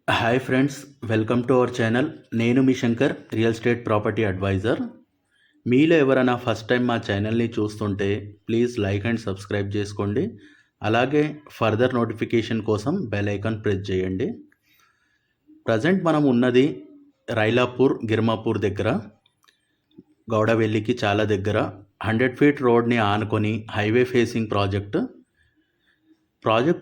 Hi friends, welcome to our channel. నేను మీ Shankar, real estate property advisor. మీలో ఎవరైనా ఫస్ట్ టైం మా ఛానల్ని చూస్తుంటే ప్లీజ్ లైక్ అండ్ సబ్స్క్రైబ్ చేసుకోండి. అలాగే ఫర్దర్ నోటిఫికేషన్ కోసం బెల్ ఐకాన్ ప్రెస్ చేయండి. ప్రజెంట్ మనం ఉన్నది రైలాపూర్ గిర్మాపూర్ దగ్గర, గౌడవెల్లికి చాలా దగ్గర 100 ఫీట్ రోడ్ని ఆనుకొని హైవే ఫేసింగ్ ప్రాజెక్ట్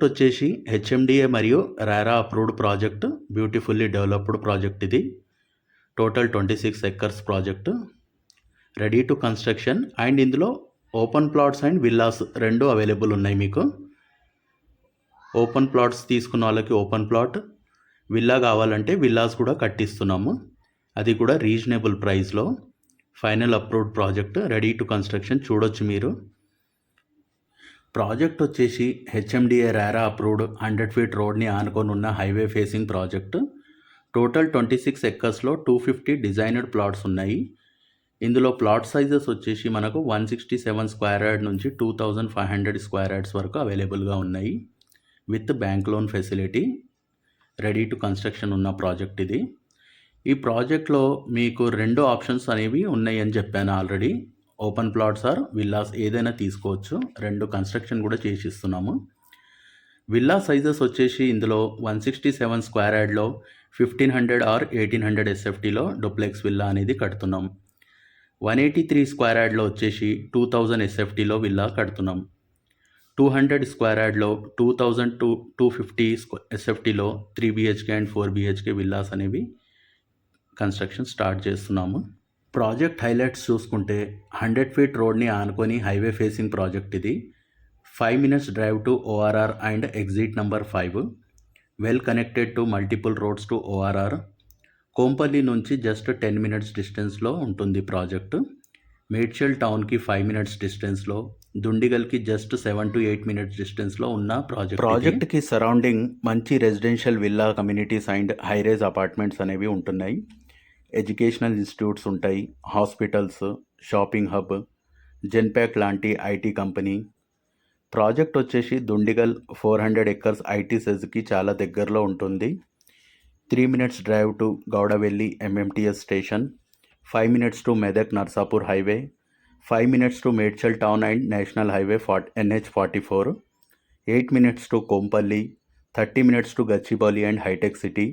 వచ్చేసి హెచ్ఎండిఏ మరియు RERA approved project, beautifully developed project. ఇది total 26 acres project, ready to construction. And ఇందులో ఓపెన్ ప్లాట్స్ అండ్ విల్లాస్ రెండు అవైలబుల్ ఉన్నాయి మీకు. ఓపెన్ ప్లాట్స్ తీసుకున్న వాళ్ళకి ఓపెన్ ప్లాట్, విల్లా కావాలంటే విల్లాస్ కూడా కట్టిస్తున్నాము. అది కూడా రీజనబుల్ ప్రైస్లో. Final approved project, ready to construction. చూడొచ్చు మీరు. ప్రాజెక్ట్ వచ్చేసి హెచ్ఎండిఏ రారా అప్రూవ్డ్ 100 ఫీట్ రోడ్ని ఆనుకొని ఉన్న హైవే ఫేసింగ్ ప్రాజెక్ట్. టోటల్ 26 ఎకర్స్లో 250 డిజైనడ్ ప్లాట్స్ ఉన్నాయి. ఇందులో ప్లాట్ సైజెస్ వచ్చేసి మనకు 167 స్క్వేర్ యార్డ్ నుంచి 2500 స్క్వేర్ యార్డ్స్ వరకు అవైలబుల్గా ఉన్నాయి. With bank loan facility, ready to construction ఉన్న ప్రాజెక్ట్ ఇది. ఈ ప్రాజెక్ట్లో మీకు రెండు ఆప్షన్స్ అనేవి ఉన్నాయి అని చెప్పాను already. Open plots or villas ఏదైనా తీసుకోవచ్చు. రెండు కన్స్ట్రక్షన్ కూడా చేసిస్తున్నాము. విల్లా సైజెస్ వచ్చేసి ఇందులో 167 స్క్వేర్ యార్డ్లో 1500 ఆర్ 1800 ఎస్ఎఫ్టీలో డూప్లెక్స్ విల్లా అనేది కడుతున్నాం. 183 స్క్వేర్ యార్డ్లో వచ్చేసి 2000 ఎస్ఎఫ్టీలో విల్లా కడుతున్నాం. 200 స్క్వేర్ యార్డ్లో 2000 to 250 ఎస్ఎఫ్టీలో 3 BHK and 4 BHK villas అనేవి కన్స్ట్రక్షన్ స్టార్ట్ చేస్తున్నాము. ప్రాజెక్ట్ హైలైట్స్ చూసుకుంటే 100 ఫీట్ రోడ్ని ఆనుకొని హైవే ఫేసింగ్ ప్రాజెక్ట్ ఇది. 5 minutes drive to ORR and exit number 5. Well connected to multiple roads to ORR. Kompally నుంచి జస్ట్ 10 minutes డిస్టెన్స్లో ఉంటుంది ప్రాజెక్టు. మేడ్చల్ టౌన్కి 5 minutes డిస్టెన్స్లో, దుండిగల్కి జస్ట్ 7 to 8 minutes డిస్టెన్స్లో ఉన్న ప్రాజెక్ట్కి సరౌండింగ్ మంచి residential villa communities and హైరేజ్ apartments అనేవి ఉంటున్నాయి. ఎడ్యుకేషనల్ ఇన్స్టిట్యూట్స్ ఉంటాయి, హాస్పిటల్స్, షాపింగ్ హబ్, జెన్పాక్ లాంటి ఐటీ కంపెనీ. ప్రాజెక్ట్ వచ్చేసి దుండిగల్ 400 ఎకర్స్ ఐటీ సెజ్కి చాలా దగ్గరలో ఉంటుంది. 3 minutes drive to Gowdavelli MMTS station, 5 minutes to Medak Narsapur highway, 5 minutes to Medchal town and national highway NH44, 8 minutes to Kompally, 30 minutes to Gachibowli and hitech city,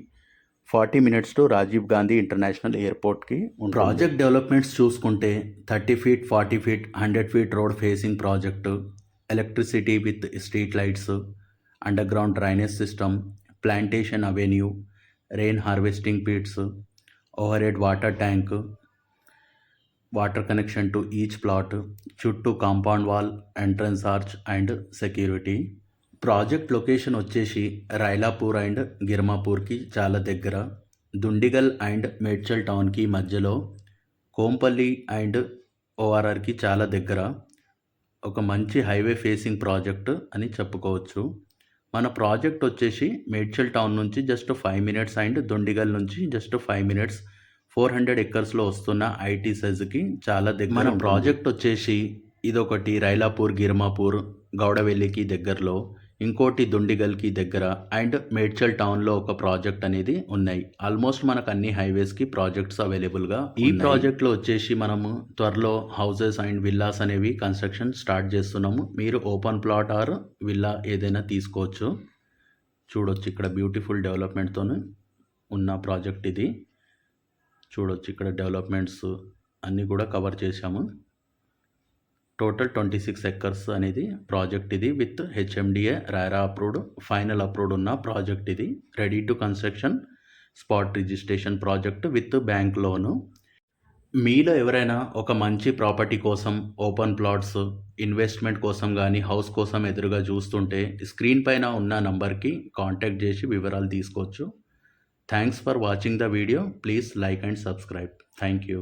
40 minutes టు Rajiv Gandhi international ఎయిర్పోర్ట్కి. Project developments చూసుకుంటే 30 feet, 40 feet, 100 feet road facing project, electricity with street lights, under ground drainage system, plantation avenue, rain harvesting pits, over head water tank, water connection to each plot, చుట్టూ compound wall, entrance arch and security. Project location వచ్చేసి Railapur and గిర్మాపూర్కి చాలా దగ్గర, Dundigal and Medchal టౌన్కి మధ్యలో, Kompally and ఓఆర్ఆర్కి చాలా దగ్గర. ఒక మంచి హైవే ఫేసింగ్ ప్రాజెక్ట్ అని చెప్పుకోవచ్చు. మన ప్రాజెక్ట్ వచ్చేసి మేడ్చల్ టౌన్ నుంచి జస్ట్ 5 minutes అండ్ దుండిగల్ నుంచి జస్ట్ 5 minutes, 400 ఎకర్స్లో వస్తున్న ఐటీ సెజ్కి చాలా దగ్గర. మన ప్రాజెక్ట్ వచ్చేసి ఇదొకటి రైలాపూర్ గిర్మాపూర్ గౌడవెల్లికి దగ్గరలో, ఇంకోటి దుండిగల్కి దగ్గర అండ్ మేడ్చల్ టౌన్లో ఒక ప్రాజెక్ట్ అనేది ఉన్నాయి. ఆల్మోస్ట్ మనకు అన్ని హైవేస్కి ప్రాజెక్ట్స్ అవైలబుల్గా. ఈ ప్రాజెక్ట్లో వచ్చేసి మనము త్వరలో హౌసెస్ అండ్ విల్లాస్ అనేవి కన్స్ట్రక్షన్ స్టార్ట్ చేస్తున్నాము. మీరు ఓపెన్ ప్లాట్ ఆర్ విల్లా ఏదైనా తీసుకోవచ్చు. చూడొచ్చు ఇక్కడ బ్యూటిఫుల్ డెవలప్మెంట్తో ఉన్న ప్రాజెక్ట్ ఇది. చూడొచ్చు ఇక్కడ డెవలప్మెంట్స్ అన్నీ కూడా కవర్ చేశాము. టోటల్ 26 ఎకర్స్ అనేది ప్రాజెక్ట్ ఇది. విత్ హెచ్ఎండిఏ రారా అప్రూవ్డ్, ఫైనల్ అప్రూవ్డ్ ఉన్న ప్రాజెక్ట్ ఇది. Ready to construction, spot registration project with bank loan. మీలో ఎవరైనా ఒక మంచి ప్రాపర్టీ కోసం, ఓపెన్ ప్లాట్స్, ఇన్వెస్ట్మెంట్ కోసం కానీ హౌస్ కోసం ఎదురుగా చూస్తుంటే స్క్రీన్ పైన ఉన్న నంబర్కి కాంటాక్ట్ చేసి వివరాలు తీసుకోవచ్చు. Thanks for watching the video. Please like and subscribe. Thank you.